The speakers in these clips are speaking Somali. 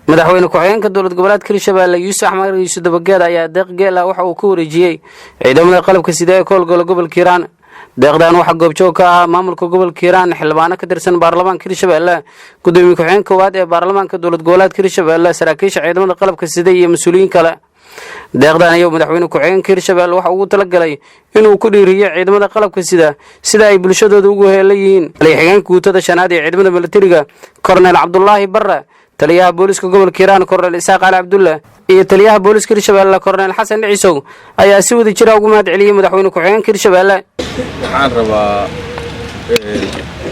madaxweyne ku-xigeenka dowlad goboleedka Hirshabelle Yuusuf Axmed Yuusuf Dabageed ayaa deeq geel ah waxa uu ku wareejiyay ciidamada qalabka sida ee koolgala gobolka Hiiraan. deeqdan waxa goobjoog ka ah maamulka gobolka Hiiraan xildhibaano ka tirsan baarlamaanka Hirshabelle, gudoomiye ku-xigeenka koowaad ee baarlamaanka dowlad goboleedka Hirshabelle, saraakiisha ciidamada qalabka sida iyo mas'uuliyiin kale. deeqdan ayaa madaxweyne ku-xigeenka Hirshabelle waxa uu talagalay inuu ku dhiiriyo ciidamada qalabka sida ay bulshadooda ugu heelayeen. xigeenka guutada shanaad ee ciidamada militariga Colonel Cabdullaahi Barre, taliyaha booliska gobolka Hiiraan Colonel Isaaq Ali Cabdulle iyo taliyaha booliska Hirshabelle Colonel Xasan Ciisow ayaa si wada jir ah ugu mahad celiyay madaxweyne ku-xigeenka Hirshabelle. waxaan rabaa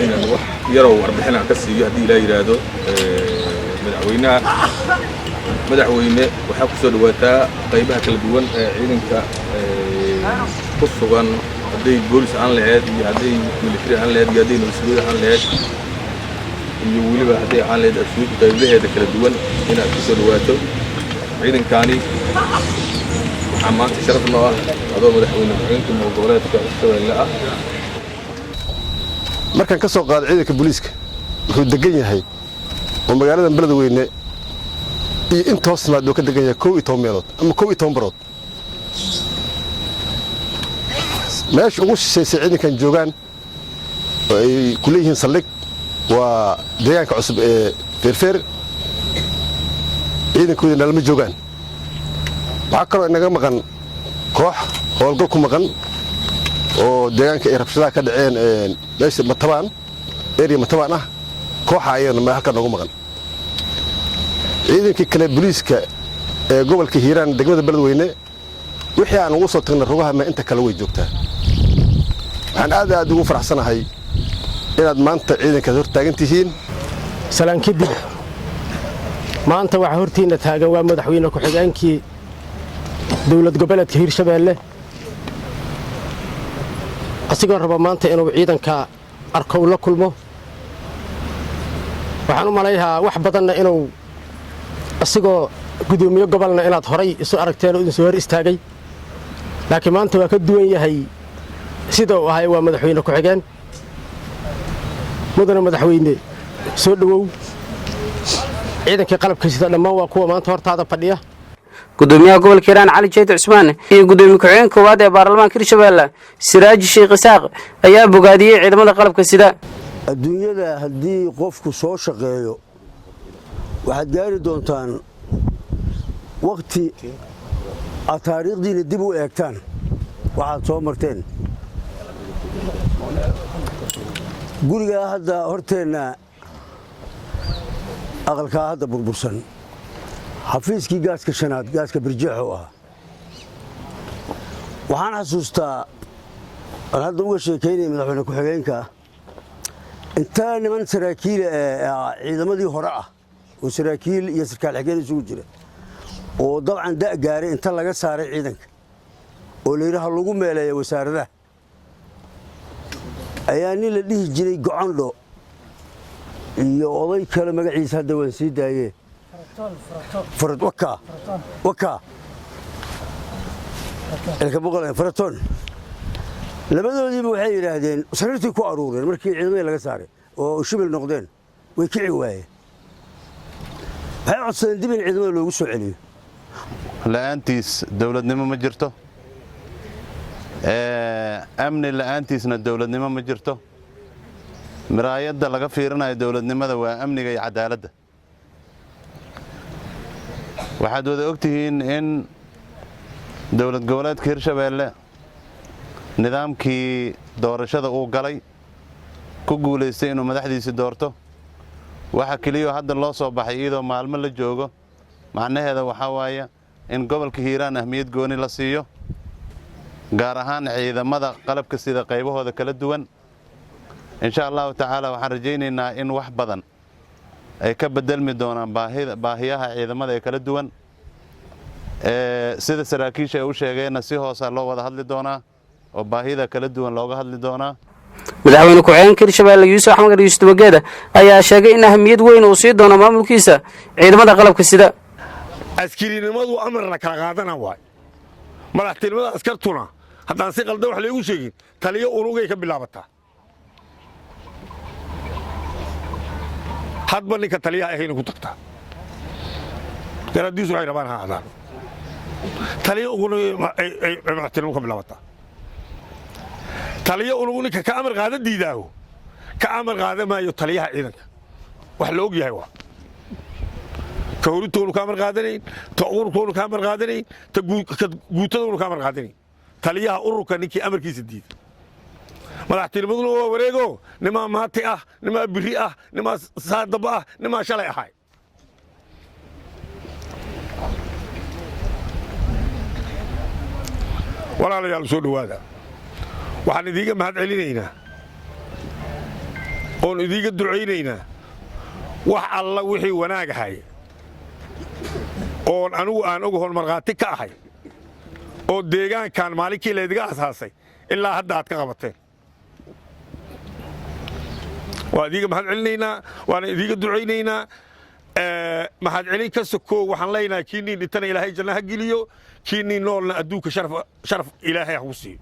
inaan wax yarow warbixin ka siiyo haddii la yiraahdo madaxweyne waxa ku soo dhawaataa qaybaha kala duwan ee ciidanka ku sugan haday boolis aan lahayd iyo haday military aan lahayd iyo haday nabadgelyada aan lahayd iyo waliba haday aan lahayd asluub qaybaheeda kala duwan inaad ku soo dhawaato ciidankani waxaa maanta sharaf noo ah adoo madaxweyne ku-xigeenka goboleedka Hirshabelle ah. markaan ka soo qaado ciidanka booliska wuxuu degan yahay oo magaalada Beledweyne iyo intoos maadoo ka degan yahay 12 meelood ama 12 barood. meesha ugu shisheysay ciidankan joogaan oo ay ku leeyihiin saldhig waa deegaanka cusub ee Feerfeer. ciidankooda nalama joogaan. waxaa kaloo inaga maqan koox howlgal ku maqan oo deegaanka ay rabshadaha ka dhaceen meesha Matabaan area Matabaan ah kooxa ayana halka noogu maqan. ciidankii kale booliska ee gobolka Hiiraan degmada Beledweyne wixii aan ugu soo tagnay rugaha ma inta kale way joogtaa. waxaan aad ugu faraxsanahay inaad maanta ciidanka hor taagan tihiin. salaan kadib maanta waxa hortiina taagan waa madaxweyne ku-xigeenkii dowlad goboleedka Hirshabelle. asigoo raba maanta inuu ciidanka arko la kulmo. waxaan u maleeyahay wax badanna inuu asigoo gudoomiye gobolna inaad horay isu aragteen oo soo hor istaagay. laakiin maanta waa ka duwan yahay sida uu ahay waa madaxweyne ku-xigeen. mudane madaxweyne soo dhawow. ciidanka qalabka sida dhammaan waa kuwa maanta hortaada fadhiya. gudoomiyaha gobolka Hiiraan Cali Jeeyte Cusmaan iyo gudoomiye ku-xigeenka koowaad ee baarlamaanka Hirshabelle Siraaji Sheekh Isaaq ayaa bogaadiyay ciidamada qalabka sida. adduunyada haddii qofku soo shaqeeyo waxaad gaari doontaan waqti aad taariikhdiina dib u eegtaan waxaad soo marteen. gurigaa hadda horteenna aqalkaa hadda burbursan xafiiskii gaaska shanaad gaaska birjeexo ah. waxaan xasuustaa aan hadda uga sheekaynaya madaxweyne ku-xigeenka intaa niman saraakiil ciidamadii hore ah oo saraakiil iyo sarkaal xigeen isugu jira oo dabcan da' gaaray inta laga saaray ciidanka oo la yidhaha lagu meeleeyo wasaaradaha ayaa nin la dhihi jiray Gocondho iyo oday kale magaciisa hadda waan sii daayay Faraton labadoodiiba waxay yiraahdeen sariirtii ku aruureen markii ciidamada laga saaray oo shibil noqdeen way kici waayeen. waxay codsadeen dib in ciidamada loogu soo celiyo. la'aantiis dawladnimo ma jirto. amni la'aantiisna dawladnimo ma jirto. miraayadda laga fiirinayo dawladnimada waa amniga iyo cadaaladda. waxaad wada ogtihiin in dowlad goboleedka Hirshabelle nidaamkii doorashada uu galay ku guuleystay inuu madaxdiisa doorto. waxa kaliya hadda loo soo baxay iyadoo maalmo la joogo macnaheeda waxa waaye in gobolka Hiiraan ahmiyad gooni la siiyo gaar ahaan ciidamada qalabka sida qaybahooda kala duwan. insha Allah ta'ala waxaan rajaynaynaa in wax badan ay ka bedelmi doonaan baahiyaha ciidamada ee kala duwan. sida saraakiisha ay u sheegeen si hoos ah loo wada hadli doonaa oo baahida kala duwan looga hadli doonaa. madaxweyne ku-xigeenka Hirshabelle Yuusuf Axmed Yuusuf Dabageed ayaa sheegay in ahmiyad weyn uu sii doono maamulkiisa ciidamada qalabka sida. askarinimadu amar la kala qaadana waay. madaxtinimada askartuna haddaan si qaldan wax leegu sheegin taliyo unugay ka bilaabataa. hadba ninka taliyaha ahayna ku tagtaa. garaadiisu waxay rabaan ha aadaan taliya uguna ay madaxtinimo ka bilaabataa taliya unugu ninka ka amar qaada diidaaho ka amar qaada maayo taliyaha ciidanka wax la og yahay waa ka horintoonu ka amar qaadanayn ta ururkoonu ka amar qaadanayn ta guutadoonu ka amar qaadanayn taliyaha ururka ninkii amarkiisa diida madaxtinimaduna waa wareego nimaa maati ah nimaa biri ah nimaa saadaba ah nimaa shalay ahay walaalayaal soo dhawaada waxaan idiiga mahad celinaynaa oon idiiga ducaynaynaa wax alla wixii wanaag ahay oon anigu aan ogahoon markhaati ka ahay oo deegaankan maalinkii laydiga asaasay ilaa hadda aad ka qabateen waa idiiga mahad celinaynaa waana idiiga ducaynaynaa mahad celin ka sokow waxaan leenahay kii nin dhintana ilaahay janno ha geliyo kii nin noolna adduunka sharaf ilaahay ha ku siiyo